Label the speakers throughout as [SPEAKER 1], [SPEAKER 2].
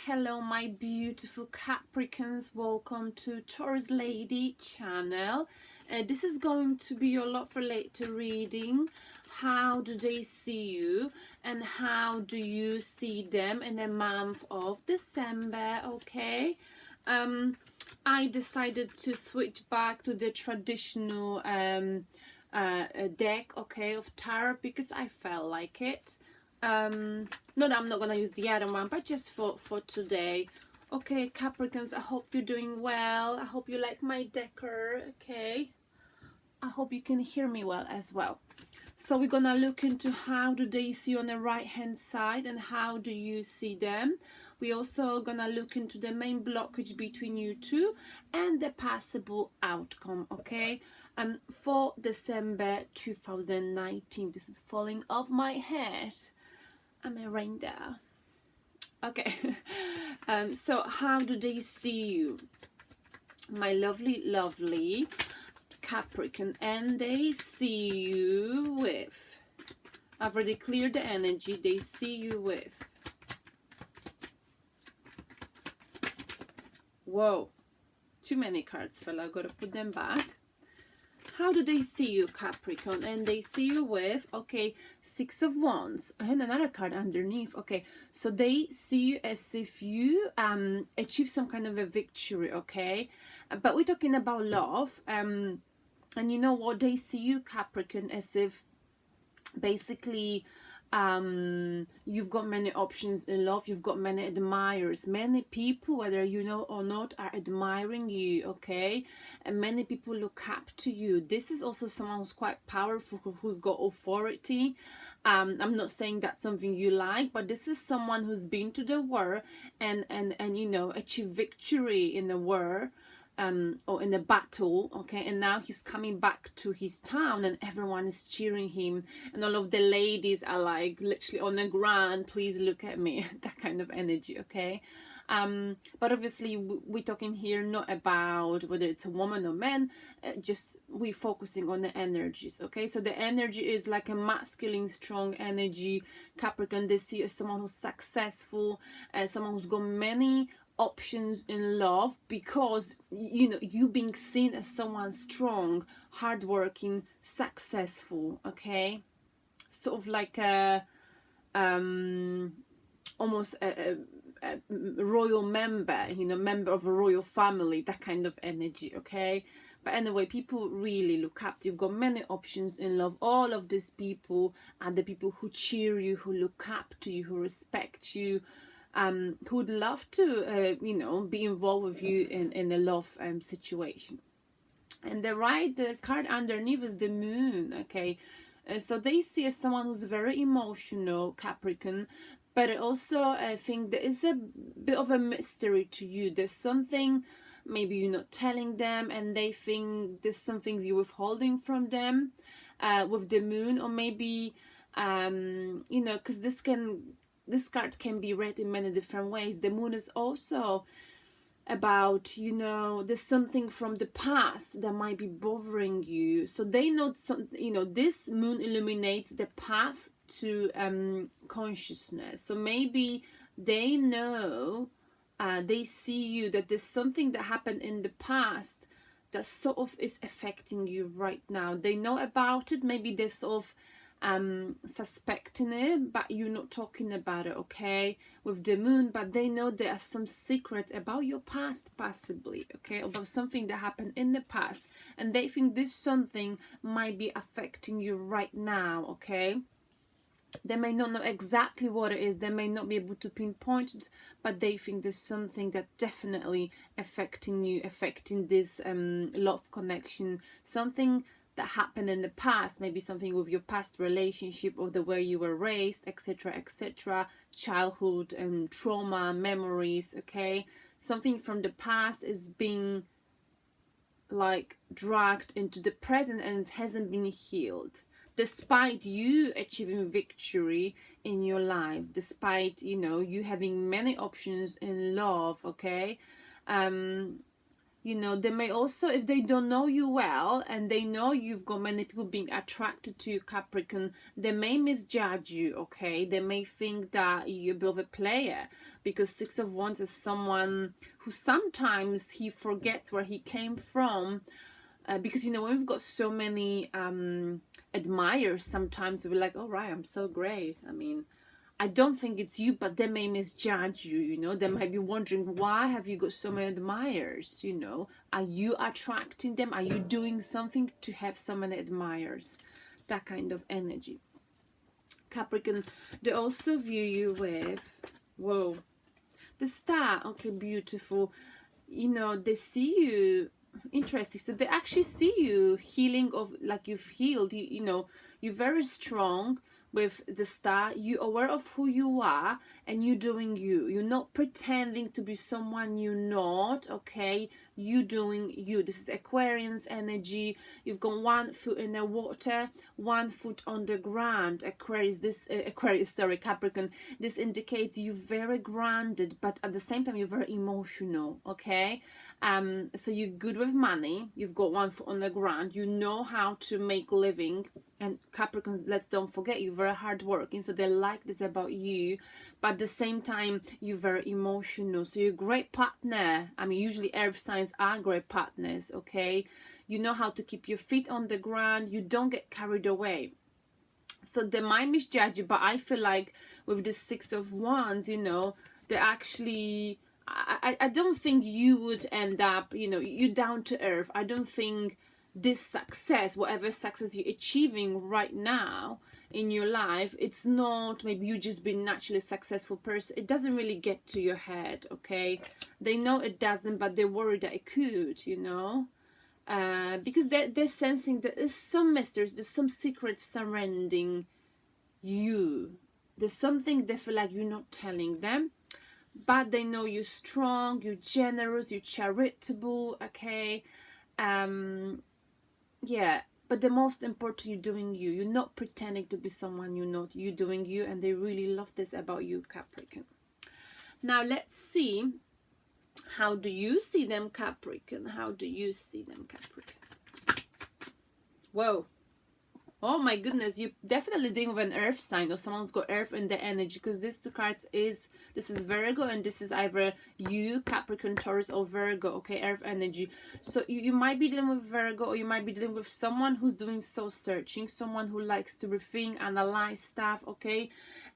[SPEAKER 1] Hello my beautiful Capricorns, welcome to Taurus Lady channel. This is going to be your love related reading. How do they see you and how do you see them in the month of December? Okay, I decided to switch back to the traditional deck, okay, of tarot because I felt like it. Not that I'm not gonna use the other one, but just for today. Okay, Capricorns, I hope you're doing well. I hope you like my decor. Okay, I hope you can hear me well as well. So we're gonna look into how do they see you on the right hand side and how do you see them. We're also gonna look into the main blockage between you two and the possible outcome. Okay, for December 2019. This is falling off my head. I'm a reindeer. Okay. So how do they see you, my lovely Capricorn? And they see you with, I've already cleared the energy, they see you with, whoa, too many cards fell, I gotta put them back. How do they see you, Capricorn? And they see you with, okay, Six of Wands and another card underneath. Okay, so they see you as if you achieve some kind of a victory, okay? But we're talking about love. And you know what? They see you, Capricorn, as if basically you've got many options in love, you've got many admirers, many people, whether you know or not, are admiring you, okay? And many people look up to you. This is also someone who's quite powerful, who's got authority. I'm not saying that's something you like, but this is someone who's been to the war and you know, achieved victory in the war, or in the battle, okay, and now he's coming back to his town and everyone is cheering him and all of the ladies are like literally on the ground, please look at me, that kind of energy, okay? But obviously we're talking here not about whether it's a woman or man, just we're focusing on the energies, okay? So the energy is like a masculine strong energy. Capricorn, they see you as someone who's successful, someone who's got many options in love, because you know, you being seen as someone strong, hardworking, successful, okay? Sort of like a almost a royal member, you know, member of a royal family, that kind of energy, okay? But anyway, people really look up to you. You've got many options in love. All of these people are the people who cheer you, who look up to you, who respect you, who would love to, you know, be involved with you in a love situation. And the card underneath is the moon, okay? So they see as someone who's very emotional, Capricorn, but also I think there is a bit of a mystery to you. There's something maybe you're not telling them and they think there's some things you're withholding from them with the moon, or maybe, you know, because this card can be read in many different ways. The moon is also about, you know, there's something from the past that might be bothering you. So they know some, you know, this moon illuminates the path to consciousness. So maybe they know, they see you, that there's something that happened in the past that sort of is affecting you right now. They know about it. Maybe they're sort of suspecting it, but you're not talking about it, okay, with the moon. But they know there are some secrets about your past, possibly, okay, about something that happened in the past, and they think this something might be affecting you right now, okay? They may not know exactly what it is, they may not be able to pinpoint it, but they think there's something that definitely affecting you, affecting this love connection, something that happened in the past, maybe something with your past relationship or the way you were raised, etc, etc, childhood and trauma, memories, okay? Something from the past is being like dragged into the present and it hasn't been healed, despite you achieving victory in your life, despite, you know, you having many options in love, okay? You know, they may also, if they don't know you well and they know you've got many people being attracted to you, Capricorn, they may misjudge you, okay? They may think that you're a bit of a player, because Six of Wands is someone who sometimes he forgets where he came from. Because, you know, when we've got so many admirers, sometimes we're like, oh, right, I'm so great. I mean, I don't think it's you, but they may misjudge you, you know. They might be wondering, why have you got so many admirers, you know? Are you attracting them? Are you doing something to have so many admirers? That kind of energy. Capricorn, they also view you with, whoa, the Star. Okay, beautiful. You know, they see you, interesting. So they actually see you healing, of like you've healed, you know, you're very strong. With the Star, you're aware of who you are and you're doing you. You're not pretending to be someone you're not, okay? You doing you. This is Aquarian's energy. You've got 1 foot in the water, 1 foot on the ground. Capricorn. This indicates you're very grounded, but at the same time you're very emotional, okay? So you're good with money. You've got 1 foot on the ground. You know how to make living. And Capricorns, let's don't forget, you're very hardworking, so they like this about you. But at the same time, you're very emotional, so you're a great partner. I mean, usually earth signs are great partners, okay? You know how to keep your feet on the ground. You don't get carried away. So they might misjudge you, but I feel like with the 6 of Wands, you know, they actually... I don't think you would end up, you know, you're down to earth. I don't think this success, whatever success you're achieving right now in your life, it's not maybe you just being naturally successful person. It doesn't really get to your head, okay? They know it doesn't, but they worry that it could, you know? Because they're sensing that there's some mysteries, there's some secrets surrounding you. There's something they feel like you're not telling them. But they know you're strong, you're generous, you're charitable, okay? Yeah, but the most important, you're doing you. You're not pretending to be someone you're not. You're doing you, and they really love this about you, Capricorn. Now, let's see. How do you see them, Capricorn? How do you see them, Capricorn? Whoa. Oh my goodness, you definitely dealing with an earth sign, or someone's got earth in their energy, because these 2 cards this is Virgo, and this is either you, Capricorn, Taurus, or Virgo, okay, earth energy. So you might be dealing with Virgo, or you might be dealing with someone who's doing soul searching, someone who likes to rethink, analyze stuff, okay?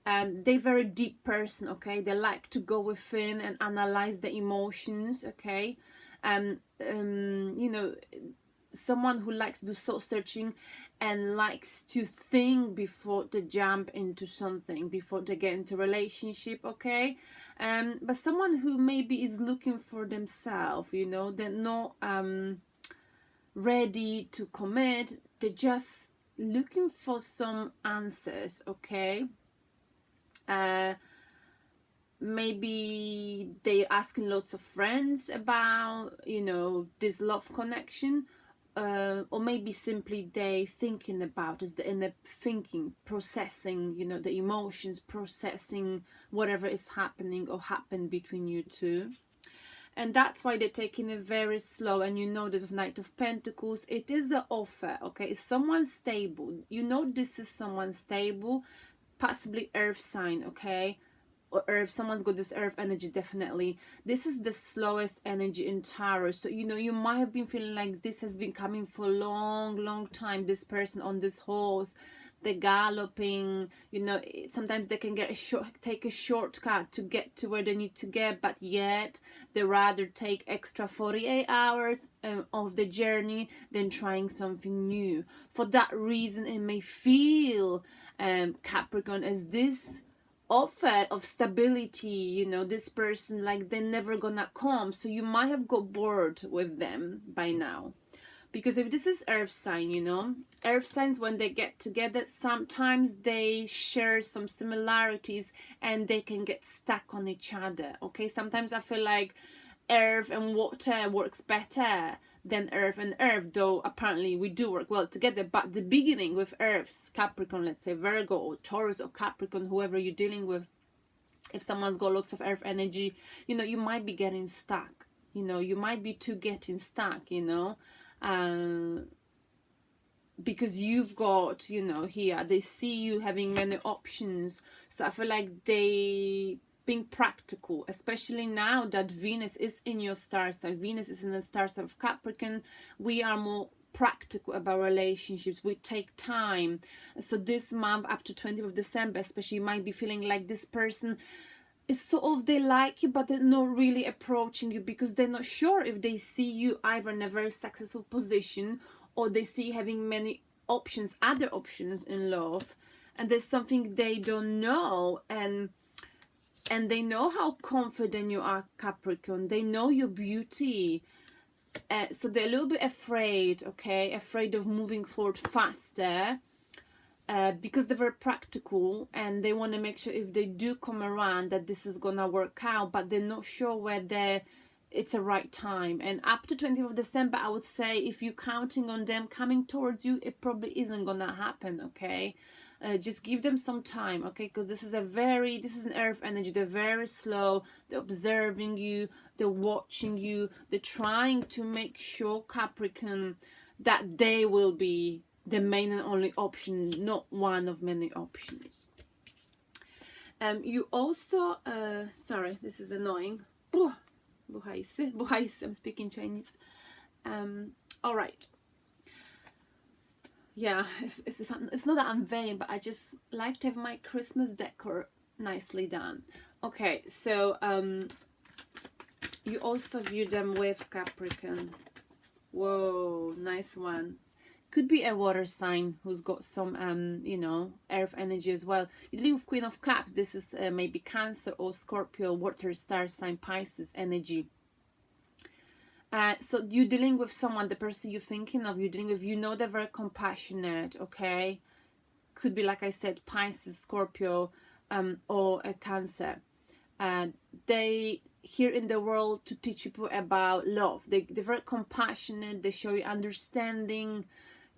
[SPEAKER 1] They're very deep person, okay? They like to go within and analyze the emotions, okay? You know, someone who likes to do soul searching and likes to think before they jump into something, before they get into a relationship, okay? But someone who maybe is looking for themselves, you know, they're not ready to commit, they're just looking for some answers, okay? Maybe they're asking lots of friends about, you know, this love connection. Or maybe simply they thinking about is in the thinking, processing, you know, the emotions, processing whatever is happening or happened between you two. And that's why they're taking it very slow. And you know, there's a Knight of Pentacles. It is an offer, okay? It's someone stable. You know, this is someone stable, possibly earth sign, okay? Or earth, someone's got this earth energy, definitely. This is the slowest energy in tarot. So, you know, you might have been feeling like this has been coming for a long time. This person on this horse, they're galloping, you know, sometimes they can get take a shortcut to get to where they need to get, but yet they rather take extra 48 hours of the journey than trying something new. For that reason, it may feel, Capricorn, as this offer of stability, you know, this person, like they're never gonna come. So you might have got bored with them by now, because if this is earth sign, you know, earth signs, when they get together, sometimes they share some similarities and they can get stuck on each other, okay? Sometimes I feel like earth and water works better than earth and earth, though apparently we do work well together. But the beginning with earths, Capricorn, let's say Virgo or Taurus or Capricorn, whoever you're dealing with, if someone's got lots of earth energy, you know, you might be getting stuck. You know, you might be too getting stuck, you know, because you've got, you know, here they see you having many options. So I feel like they being practical, especially now that Venus is in your star sign. Venus is in the star sign of Capricorn. We are more practical about relationships. We take time. So this month up to 20th of December especially, you might be feeling like this person is sort of, they like you but they're not really approaching you because they're not sure if they see you either in a very successful position or they see you having many options, other options in love, and there's something they don't know. And they know how confident you are, Capricorn. They know your beauty. So they're a little bit afraid, okay? Afraid of moving forward faster. Because they're very practical and they want to make sure if they do come around that this is gonna work out, but they're not sure whether it's a right time. And up to 20th of December, I would say if you're counting on them coming towards you, it probably isn't gonna happen, okay? Just give them some time, okay? Because this is an earth energy. They're very slow. They're observing you. They're watching you. They're trying to make sure, Capricorn, that they will be the main and only option, not one of many options. You also, sorry, this is annoying. Buhaise, I'm speaking Chinese. All right. Yeah, it's not that I'm vain, but I just like to have my Christmas decor nicely done. Okay, so you also view them with Capricorn. Whoa, nice one. Could be a water sign who's got some you know, earth energy as well. You deal with Queen of Cups. This is maybe Cancer or Scorpio, water star sign, Pisces energy. So you're dealing with someone, the person you're thinking of, you're dealing with, you know, they're very compassionate, okay? Could be, like I said, Pisces, Scorpio, or a Cancer. They here in the world to teach people about love. They're very compassionate. They show you understanding.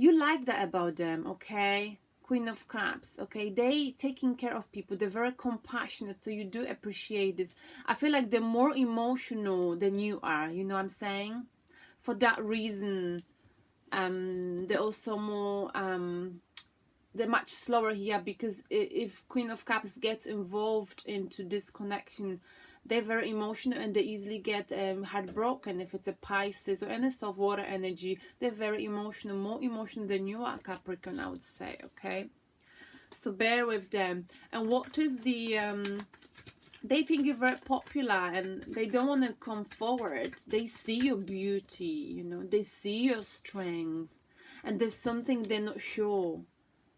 [SPEAKER 1] You like that about them, okay? Queen of Cups, okay? They taking care of people. They're very compassionate, so you do appreciate this. I feel like they're more emotional than you are, you know what I'm saying? For that reason, they're also more, they're much slower here, because if Queen of Cups gets involved into this connection, they're very emotional and they easily get heartbroken. If it's a Pisces or any soft water energy, they're very emotional, more emotional than you are, Capricorn, I would say, okay? So bear with them. And what is the... they think you're very popular and they don't want to come forward. They see your beauty, you know, they see your strength, and there's something they're not sure.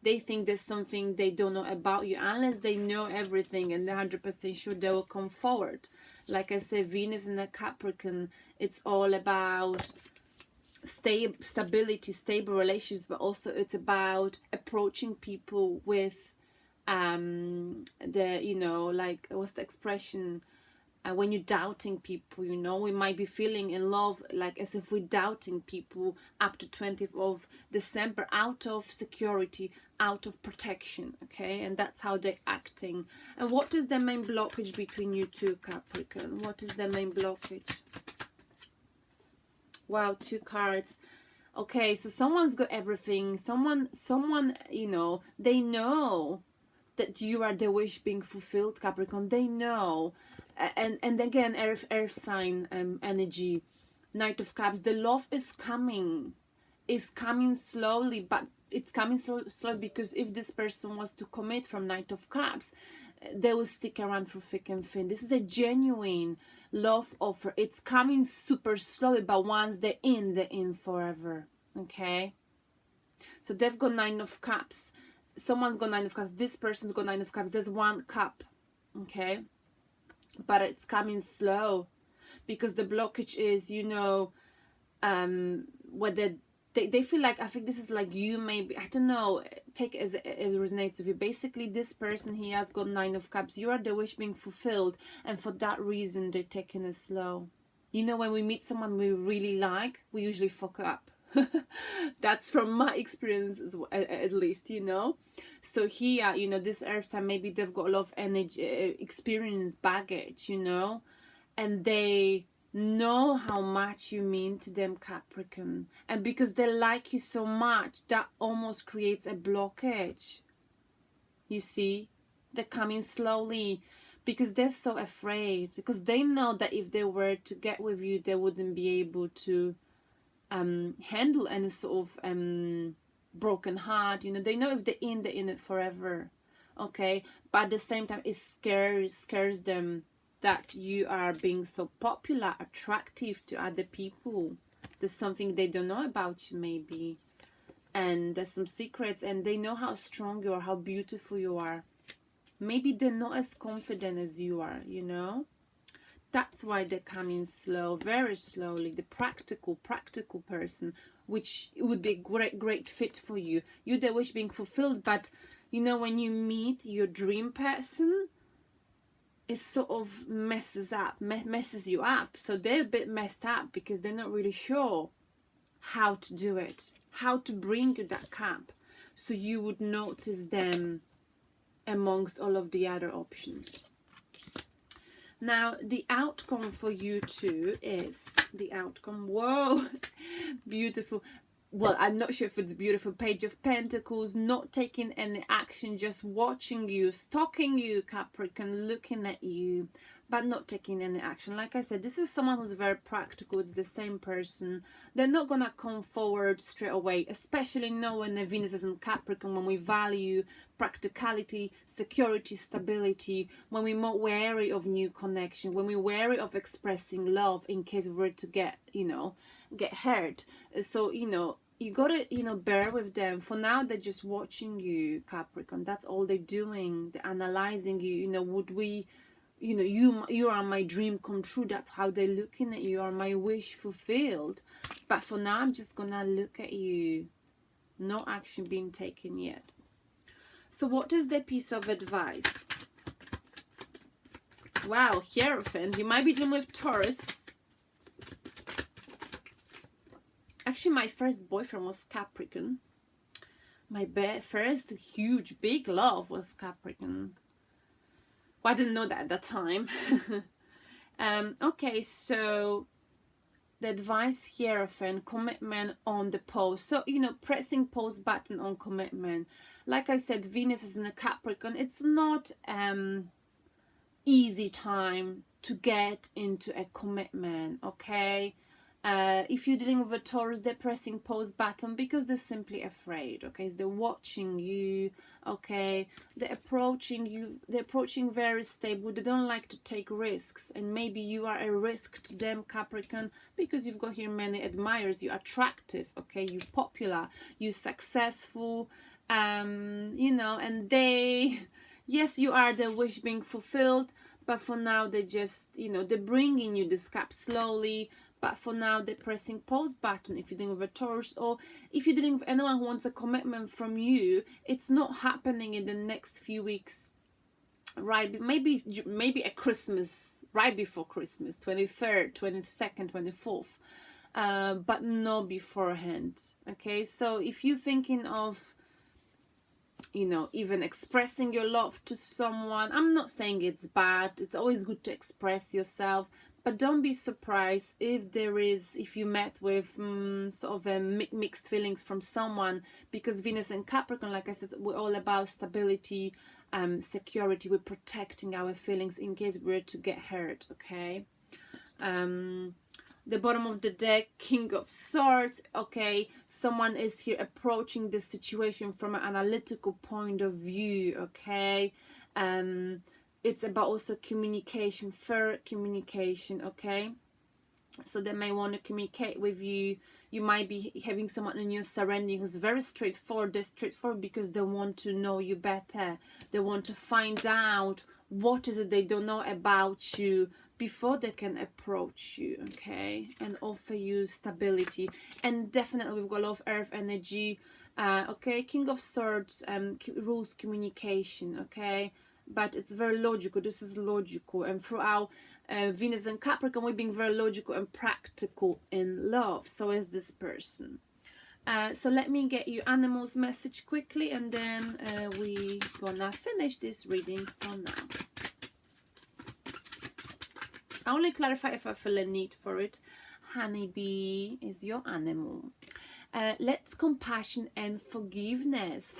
[SPEAKER 1] They think there's something they don't know about you, unless they know everything and they're 100% sure they will come forward. Like I said, Venus in a Capricorn, it's all about stability, stable relationships, but also it's about approaching people with the, you know, like, what's the expression? When you're doubting people, you know, we might be feeling in love, like as if we're doubting people up to 20th of December, out of security, out of protection, okay? And that's how they're acting. And what is the main blockage between you two, Capricorn? What is the main blockage? Wow, 2 cards. Okay, so someone's got everything. Someone, you know, they know that you are the wish being fulfilled, Capricorn. They know. And again, earth sign energy, Knight of Cups. The love is coming. It's coming slowly, but it's coming slow because if this person was to commit from Knight of Cups, they will stick around through thick and thin. This is a genuine love offer. It's coming super slowly, but once they're in forever, okay? So they've got 9 of Cups. Someone's got 9 of Cups. This person's got 9 of Cups. There's 1 cup, okay? But it's coming slow because the blockage is, you know, whether they feel like, I think this is like you maybe, I don't know, take it as it resonates with you. Basically, this person, he has got 9 of Cups. You are the wish being fulfilled, and for that reason, they're taking it slow. You know, when we meet someone we really like, we usually fuck up. That's from my experience at least, you know. So here, you know, this earth sign, maybe they've got a lot of energy, experience, baggage, you know, and they know how much you mean to them, Capricorn. And because they like you so much, that almost creates a blockage. You see, they're coming slowly because they're so afraid, because they know that if they were to get with you, they wouldn't be able to handle any sort of broken heart. You know, they know if they're in it forever. Okay, but at the same time, it scares them that you are being so popular, attractive to other people. There's something they don't know about you, maybe, and there's some secrets, and they know how strong you are, how beautiful you are. Maybe they're not as confident as you are, you know. That's why they're coming slow, very slowly. The practical person, which would be a great fit for you. You're the wish being fulfilled, but you know, when you meet your dream person, it sort of messes you up. So they're a bit messed up because they're not really sure how to do it, how to bring you that cup, so you would notice them amongst all of the other options. Now, the outcome for you two is the outcome. Whoa, beautiful. Well, I'm not sure if it's beautiful. Page of Pentacles, not taking any action, just watching you, stalking you, Capricorn, looking at you, but not taking any action. Like I said, this is someone who's very practical. It's the same person. They're not going to come forward straight away, especially knowing that Venus is in Capricorn, when we value practicality, security, stability, when we're more wary of new connection, when we're wary of expressing love in case we were to get, you know, get hurt. So, you know, you gotta, you know, bear with them. For now, they're just watching you, Capricorn. That's all they're doing. They're analyzing you. You know, would we, you know, you are my dream come true. That's how they're looking at you. You are my wish fulfilled. But for now, I'm just gonna look at you. No action being taken yet. So what is the piece of advice? Wow, Hierophant. You might be dealing with Taurus. Actually, my first boyfriend was Capricorn. My first huge, big love was Capricorn. Well, I didn't know that at that time. Okay, so the advice here, Hierophant, commitment on the pause. So, you know, pressing pause button on commitment. Like I said, Venus is in a Capricorn. It's not easy time to get into a commitment, okay? If you're dealing with a Taurus, they're pressing pause button because they're simply afraid, okay? They're watching you, okay? They're approaching you, they're approaching very stable. They don't like to take risks, and maybe you are a risk to them, Capricorn, because you've got here many admirers. You're attractive, okay? You're popular, you're successful, you know, and they, yes, you are the wish being fulfilled, but for now they just, you know, they're bringing you this cup slowly. But for now, they're pressing pause button if you're dealing with a Taurus, or if you're dealing with anyone who wants a commitment from you. It's not happening in the next few weeks, right? Maybe at Christmas, right before Christmas, 23rd, 22nd, 24th, but not beforehand, okay? So if you're thinking of, you know, even expressing your love to someone, I'm not saying it's bad. It's always good to express yourself. But don't be surprised if you met with sort of a mixed feelings from someone, because Venus and Capricorn, like I said, we're all about stability, security. We're protecting our feelings in case we're to get hurt, okay? The bottom of the deck, King of Swords, okay? Someone is here approaching the situation from an analytical point of view, okay? It's about also communication, fair communication, okay? So they may want to communicate with you. You might be having someone in your surrounding who's very straightforward. They're straightforward because they want to know you better. They want to find out what is it they don't know about you before they can approach you, okay? And offer you stability. And definitely we've got a lot of earth energy, okay? King of Swords rules communication, okay? But it's very logical. This is logical, and throughout Venus and Capricorn, we're being very logical and practical in love. So is this person. So let me get you animals message quickly, and then we gonna finish this reading for now. I only clarify if I feel a need for it. Honeybee is your animal. Let compassion and forgiveness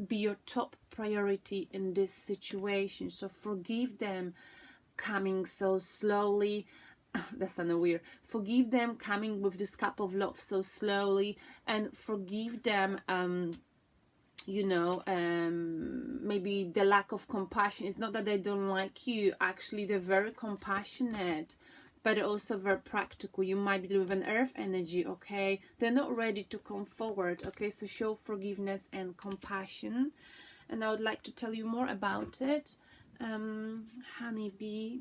[SPEAKER 1] be your top priority in this situation. So forgive them coming so slowly. That sounded weird. Forgive them coming with this cup of love so slowly, and forgive them maybe the lack of compassion. It's not that they don't like you, actually they're very compassionate, but also very practical. You might be with an earth energy, okay? They're not ready to come forward, okay? So show forgiveness and compassion. And I would like to tell you more about it. Honeybee.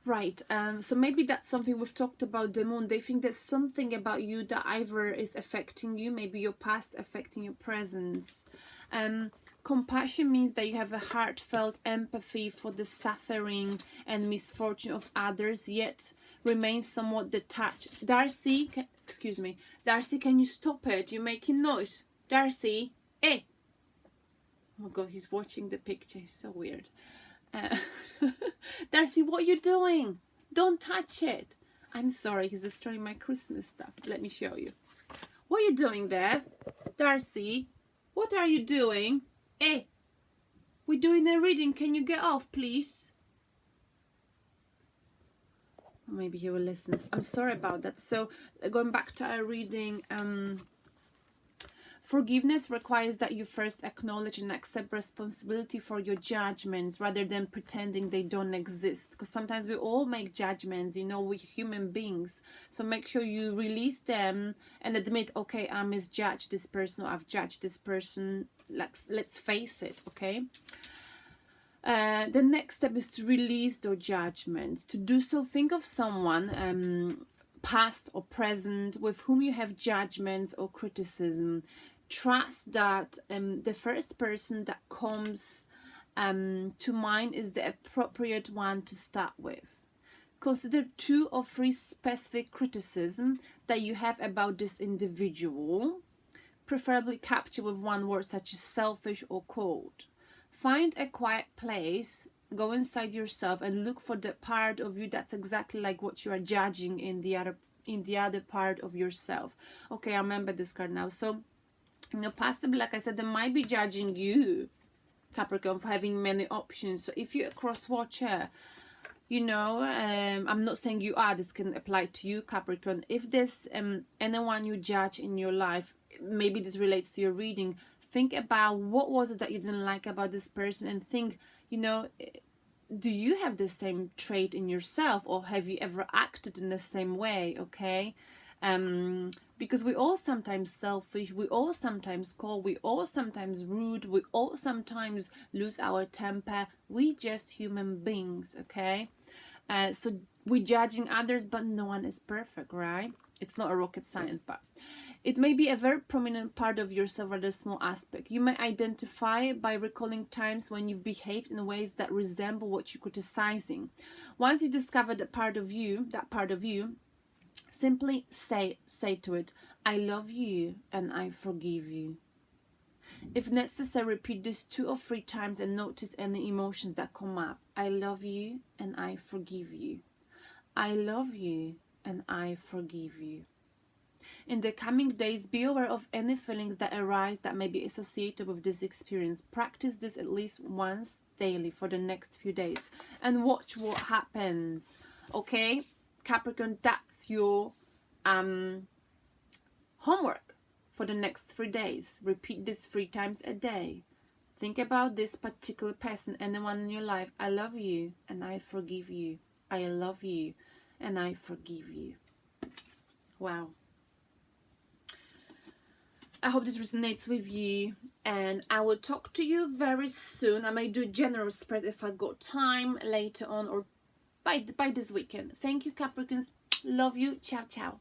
[SPEAKER 1] Right, so maybe that's something we've talked about, the moon. They think there's something about you that either is affecting you, maybe your past affecting your present. Compassion means that you have a heartfelt empathy for the suffering and misfortune of others, yet remain somewhat detached. Darcy, excuse me. Darcy, can you stop it? You're making noise. Darcy, hey. Oh my God, he's watching the picture. It's so weird. Darcy, what are you doing? Don't touch it. I'm sorry, he's destroying my Christmas stuff. Let me show you. What are you doing there? Darcy, what are you doing? Hey, we're doing a reading. Can you get off, please? Maybe he will listen. I'm sorry about that. So going back to our reading, forgiveness requires that you first acknowledge and accept responsibility for your judgments rather than pretending they don't exist. Because sometimes we all make judgments, you know, we're human beings. So make sure you release them and admit, okay, I misjudged this person, or I've judged this person. Like, let's face it, okay? The next step is to release those judgments. To do so, think of someone, past or present, with whom you have judgments or criticism. Trust that the first person that comes to mind is the appropriate one to start with. Consider 2 or 3 specific criticisms that you have about this individual, preferably captured with one word such as selfish or cold. Find a quiet place, go inside yourself and look for the part of you that's exactly like what you are judging in the other part of yourself. Okay, I remember this card now. So, you know, possibly, like I said, they might be judging you, Capricorn, for having many options. So if you're a cross-watcher, you know, I'm not saying you are, this can apply to you, Capricorn. If there's anyone you judge in your life, maybe this relates to your reading, think about what was it that you didn't like about this person, and think, you know, do you have the same trait in yourself, or have you ever acted in the same way, okay? Because we all sometimes selfish, we all sometimes cold, we all sometimes rude, we all sometimes lose our temper. We just human beings, okay? So we're judging others, but no one is perfect, right? It's not a rocket science, but it may be a very prominent part of yourself, rather small aspect. You may identify by recalling times when you've behaved in ways that resemble what you're criticizing. Once you discover that part of you, simply say to it, I love you and I forgive you. If necessary, repeat this 2 or 3 times and notice any emotions that come up. I love you and I forgive you. I love you and I forgive you. In the coming days, be aware of any feelings that arise that may be associated with this experience. Practice this at least once daily for the next few days and watch what happens. Okay, Capricorn, that's your homework for the next 3 days. Repeat this 3 times a day. Think about this particular person, anyone in your life. I love you and I forgive you. I love you and I forgive you. Wow. I hope this resonates with you, and I will talk to you very soon. I may do a general spread if I got time later on, or by this weekend. Thank you, Capricorns. Love you. Ciao, ciao.